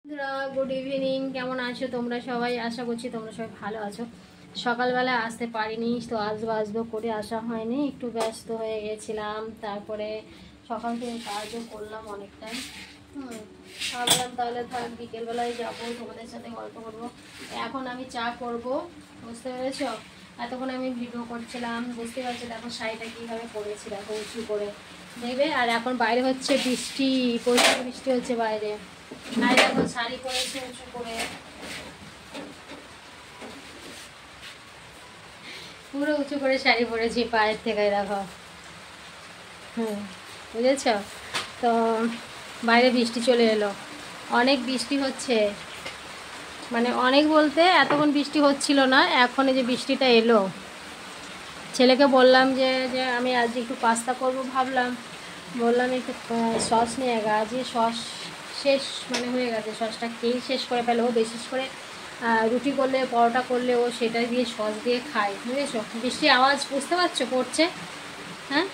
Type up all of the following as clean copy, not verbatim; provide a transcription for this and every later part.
Good evening, কেমন আছো তোমরা সবাই? আশা করছি তোমরা সবাই ভালো আছো। সকালবেলা আসতে পারিনি, তো আসবো করে আসা হয়নি, একটু ব্যস্ত হয়ে গেছিলাম। তারপরে সকাল থেকে কাজও করলাম অনেকটাই। ভাবলাম তাহলে থাক, বিকেলবেলায় যাবো, তোমাদের সাথে গল্প করবো। এখন আমি চা করব, বুঝতে পেরেছ? এতক্ষণ আমি ভিডিও করছিলাম, বুঝতে পারছি। দেখো শাড়িটা কীভাবে পরেছি, দেখো উঁচু করে দেখবে। আর এখন বাইরে হচ্ছে বৃষ্টি, প্রচুর বৃষ্টি হচ্ছে বাইরে। আর দেখো শাড়ি পরেছি উঁচু করে, পুরো উঁচু করে শাড়ি পরেছি পায়ের থেকে, দেখো। বুঝেছ? তো বাইরে বৃষ্টি চলে এলো, অনেক বৃষ্টি হচ্ছে। মানে অনেক বলতে এতক্ষণ বৃষ্টি হচ্ছিল না, এখন এই যে বৃষ্টিটা এলো। ছেলেকে বললাম যে যে আমি আজ একটু পাস্তা করবো, ভাবলাম বললাম একটু সস নিয়ে গা, আজকে সস শেষ, মানে হয়ে গেছে, সসটা খেয়েই শেষ করে ফেলো। বিশেষ করে রুটি করলে, পরোটা করলে ও সেটা দিয়ে সস দিয়ে খায়, বুঝেছো? বৃষ্টির আওয়াজ বুঝতে পারছো পড়ছে? হ্যাঁ,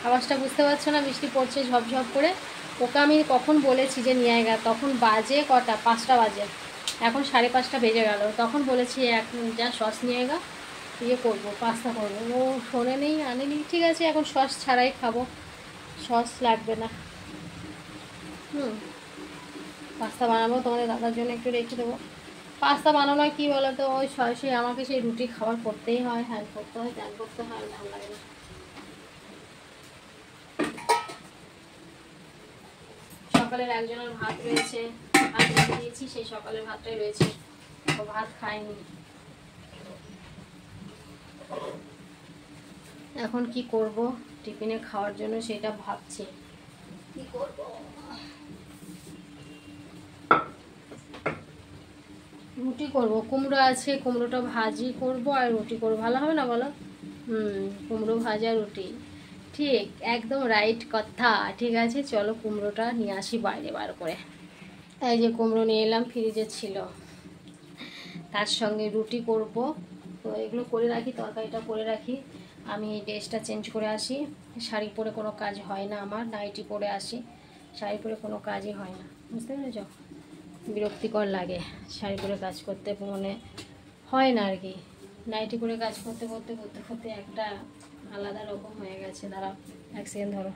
আওয়াজটা বুঝতে পারছো না? বৃষ্টি পড়ছে ঝপঝপ করে। ওকে আমি কখন বলেছি যে নিয়ে গা, তখন বাজে কটা, 5টা বাজে, এখন 5:30 বেজে গেল। তখন বলেছি এখন যা সস নিয়ে গা, ইয়ে করবো, পাস্তা করবো। ও শোনে নেই, আনেনি। ঠিক আছে, এখন সস ছাড়াই খাবো, সস লাগবে না। পাস্তা বানাবো, তোমাদের দাদার জন্য একটু রেখে দেবো। পাস্তা বানানো কী বলো তো, ওই সরাসরি আমাকে সেই রুটি খাবার করতেই হয়, হেল্প করতে হয়, ত্যাগ করতে হয়, ভালো লাগে না। সকালের একজনের ভাত রয়েছে, ভাত রেখে দিয়েছি, সেই সকালের ভাতটাই রয়েছে, ও ভাত খায়নি। এখন কি করব টিফিনে খাওয়ার জন্য সেটা ভাবছি, কি করব। রুটি করব, কুমড়ো আছে, কুমড়োটা ভাজি করব আর রুটি করব, ভালো হবে না বলো? কুমড়ো ভাজা রুটি, ঠিক একদম রাইট কথা। ঠিক আছে, চলো কুমড়োটা নিয়ে আসি বাইরে বার করে। এই যে কুমড়ো নিয়ে এলাম, ফ্রিজে ছিল। তার সঙ্গে রুটি করব, তো এগুলো করে রাখি, তরকারিটা করে রাখি। আমি এই ড্রেসটা চেঞ্জ করে আসি। শাড়ি পরে কোনো কাজ হয় না আমার, নাইটি পরে আসি। শাড়ি পরে কোনো কাজই হয় না, বুঝতে পেরেছ? বিরক্তিকর লাগে শাড়ি পরে কাজ করতে, মনে হয় না আর কি। নাইটি করে কাজ করতে করতে করতে করতে একটা আলাদা রকম হয়ে গেছে। দাঁড়াও, 1 সেকেন্ড ধরো।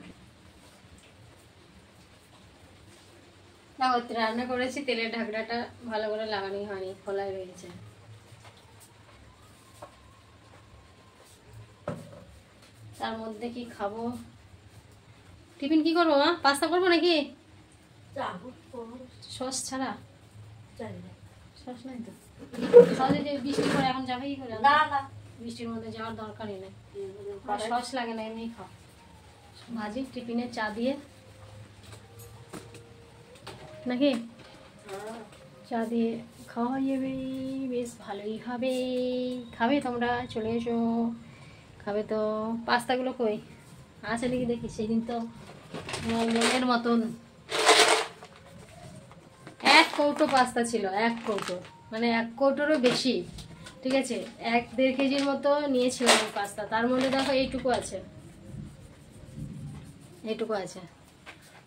দেখো, রান্না করেছি, তেলের ঢাকনাটা ভালো করে লাগানোই হয়নি, খোলাই রয়েছে। তার মধ্যে কি খাবো? টিফিন কি করবো মা? পাস্তা করবো নাকি? সস ছাড়া? সস নাই তো। সসে যে বৃষ্টি করে এখন যাবে কি করে? না, বৃষ্টির মধ্যে যাওয়ার দরকারই নেই, সস লাগে না, এমনি খাও। ভাজি টিফিনে চা দিয়ে নাকি? চা দিয়ে খাওয়া যাবে, বেশ ভালোই হবে। খাবে তোমরা? চলে এসো, খাবে তো। পাস্তাগুলো কই আছে নাকি দেখি, সেদিন তো মনের মতন 1 কৌটো পাস্তা ছিল, 1 কৌটো, মানে 1 কৌটোরও বেশি। ঠিক আছে, 1-1.5 কেজির মতো নিয়েছিলাম আমি পাস্তা। তার মধ্যে দেখো এইটুকু আছে, এইটুকু আছে,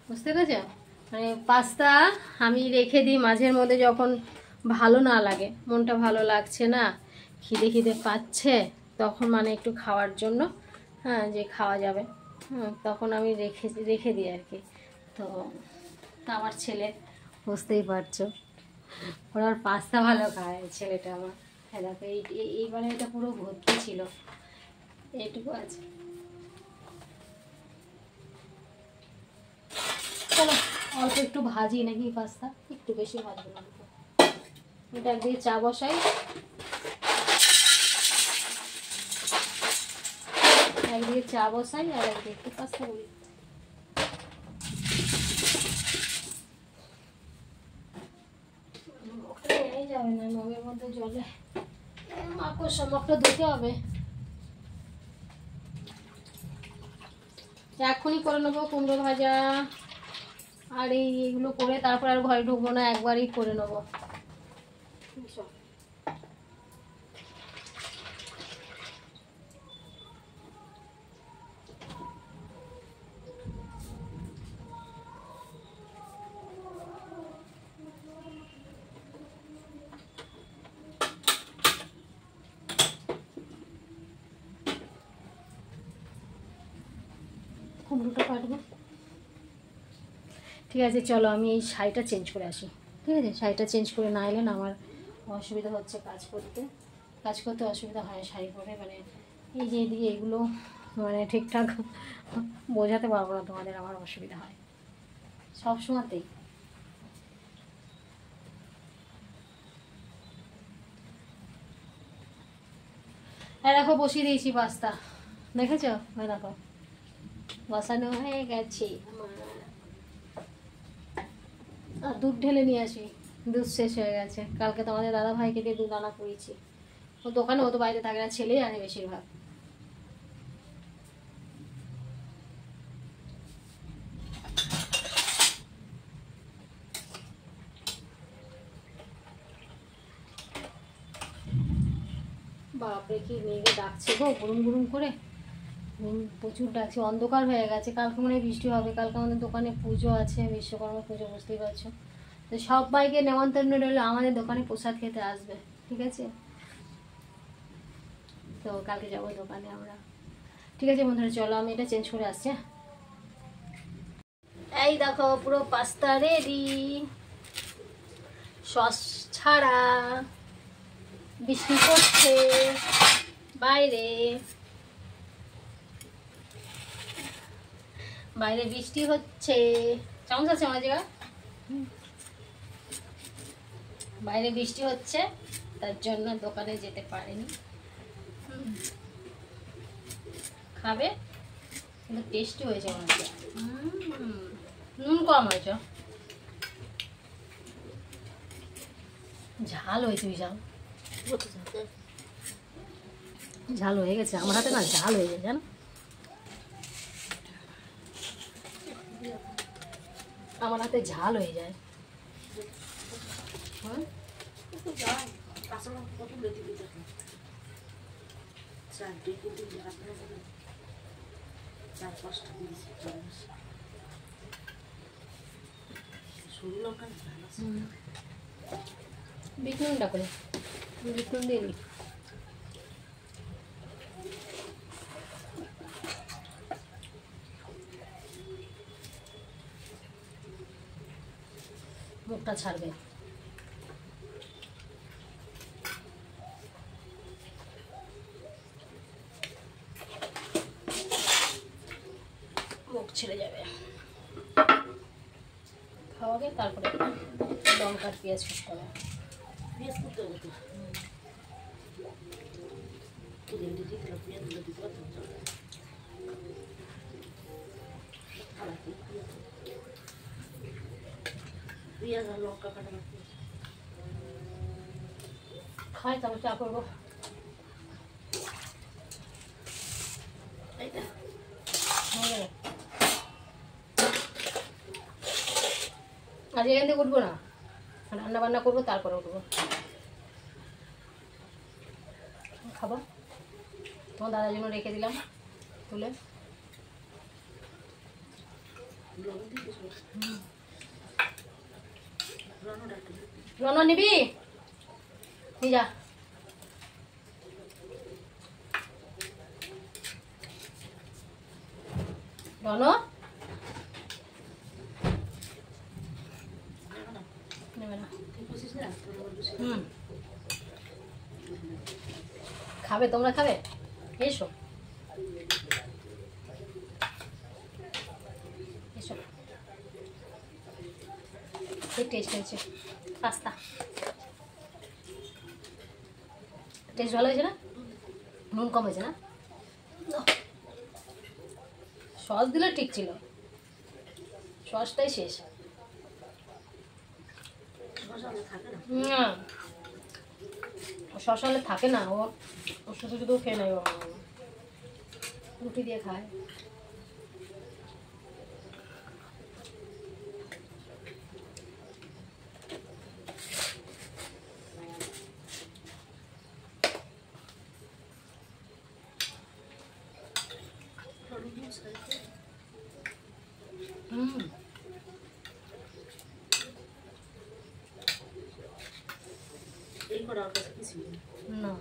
বুঝতে পেরেছো? মানে পাস্তা আমি রেখে দিই মাঝের মধ্যে, যখন ভালো না লাগে, মনটা ভালো লাগছে না, খিদে খিদে পাচ্ছে, তখন মানে একটু খাওয়ার জন্য, হ্যাঁ, যে খাওয়া যাবে, তখন আমি রেখে রেখে দিই আর কি। তো আমার ছেলে, বুঝতেই পারছো, ওরা আর পাস্তা ভালো খায় ছেলেটা আমার। হ্যাঁ দেখো, এইবারে এটা পুরো ভর্তি ছিল, এইটুকু আছে। চলো অল্প একটু ভাজি নাকি পাস্তা, একটু বেশি ভাজবো না। এটা একদিকে চা বসাই, একদিকে চা বসাই আর একদিকে একটু পাস্তা করি। যাবে না মগের মধ্যে জলে, মাকড় শামুকটা ধুতে হবে। এখনই করে নেবো কুমড়ো ভাজা, আর এইগুলো করে তারপর আর ঘরে ঢুকবো না, একবারই করে নেবো। কুমড়োটা কাটবো। ঠিক আছে চলো আমি এই শাড়িটা চেঞ্জ করে আসি। ঠিক আছে, শাড়িটা চেঞ্জ করে না এলে না আমার অসুবিধা হচ্ছে কাজ করতে অসুবিধা হয় শাড়ি পরে। মানে এই যে এদিকে এগুলো মানে ঠিকঠাক বোঝাতে পারবো না তোমাদের, আমার অসুবিধা হয় সব সময়তেই। হ্যাঁ দেখো বসিয়ে দিয়েছি পাস্তা, দেখেছো? হ্যাঁ দেখো বসানো হয়ে গেছে আমার। আর দুধ ঢেলে নিয়ে আসি, দুধ শেষ হয়ে গেছে। কালকে তোমাদের দাদা ভাইকে দিয়ে দুধ আনা করেছি। ও দোকানে, ও তো বাড়িতে থাকে না, ছেলেই আনে বেশিরভাগ। বাপরে কি মেঘে ডাকছে গো, গুরুম গুরুম করে প্রচুর ডাকছে। অন্ধকার হয়ে গেছে, কালকে মনে হয় বৃষ্টি হবে। কালকে আমাদের দোকানে পুজো আছে, বিশ্বকর্মা পুজো, বুঝতেই পারছো। তো সবাইকে নেমন্তন্ন রইলো আমাদের দোকানে প্রসাদ খেতে আসবে, ঠিক আছে? তো কালকে যাবো দোকানে আমরা। ঠিক আছে বন্ধুরা, চলো আমি এটা চেঞ্জ করে আসছি। এই দেখো পুরো পাস্তা রেডি, সস ছাড়া। বৃষ্টি পড়ছে বাইরে, বাইরে বৃষ্টি হচ্ছে। চামচ আছে আমার জায়গা? বাইরে বৃষ্টি হচ্ছে, তার জন্য দোকানে যেতে পারেনি। খাবে কিন্তু টেস্টি হয়েছে আমার। নুন কম হয়েছে, ঝাল হয়েছে বিশাল। ঝাল হয়ে গেছে আমার হাতে, না ঝাল হয়ে গেছে জানো। আমার হাতে ঝাল হয়ে যায়। বিট নুনটা করে, বিট নুন দিয়ে নি। মুখটা ছাড়বে। মুখ ছেড়ে যাবে। খাওয়াবে তারপরে লঙ্কার পেঁয়াজ করতে হবে। পেঁয়াজ করতে হবে তো। পেঁয়াজ আর লঙ্কা কাটা খাই, তারপর চা করবো। আজ এখান থেকে উঠবো না, রান্না বান্না করবো তারপরে উঠবো। খাবো, তোমার দাদার জন্য রেখে দিলাম তুলে। রন নিবি, নিয়ে যা। রন নেবে না। খাবে, তোমরা খাবে, এসো এসো। খুব টেস্ট হয়েছে পাস্তা, টেস্ট ভালো হয়েছে না? নুন কম হয়েছে না? সস দিলে ঠিক ছিল, সসটাই শেষ। না শসা হলে থাকে না, ও শুধু শুধু খেয়ে নেয়, রুটি দিয়ে খায়। না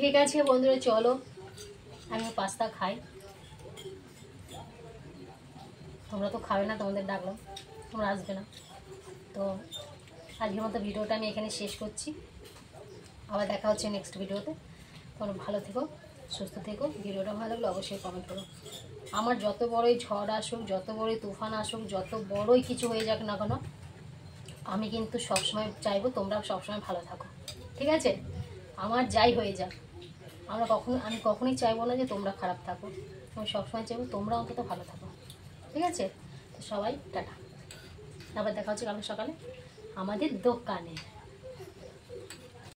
ঠিক আছে বন্ধুরা, চলো আমি পাস্তা খাই। তোমরা তো খাবে না, তোমাদের ডাকলাম, তোমরা আসবে না। তো আজকের মতো ভিডিওটা আমি এখানে শেষ করছি। আবার দেখা হচ্ছে নেক্সট ভিডিওতে। তোমরা ভালো থেকো, সুস্থ থেকো। ভিডিওটা ভালো লাগলে অবশ্যই কমেন্ট করো। আমার যত বড়ই ঝড় আসুক, যত বড়ই তুফান আসুক, যত বড়ই কিছু হয়ে যাক না কেন, আমি কিন্তু সবসময় চাইবো তোমরা সবসময় ভালো থাকো। ঠিক আছে? আমার যাই হয়ে যাক, আমি কখনোই চাইবো না যে তোমরা খারাপ থাকো। আমি সবসময় চাইবো তোমরা অন্তত ভালো থাকো। ঠিক আছে? তো সবাই টাটা। আবার দেখা হচ্ছে কালকে সকালে আমাদের দোকানে।